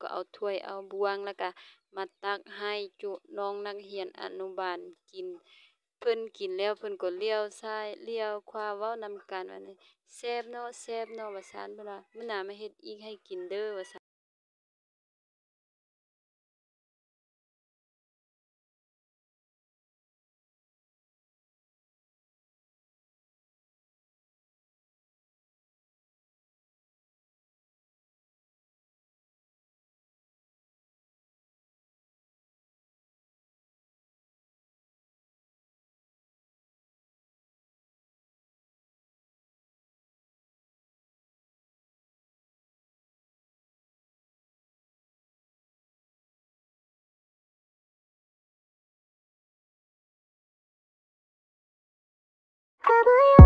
ก็เอาถ้วยเอาบ่วงแล้วก็มาตักให้จุน้องนักเรียนอนุบาลกินเพิ่นกินแล้วเพิ่นก็เลี้ยวซ้ายเลี้ยวขวาเว้านำกันว่านี่แซ่บเนาะแซ่บเนาะว่าซั่นเพิ่นว่ามื้อหน้ามาเฮ็ดอีกให้กินเด้อว่าซั่น Come on.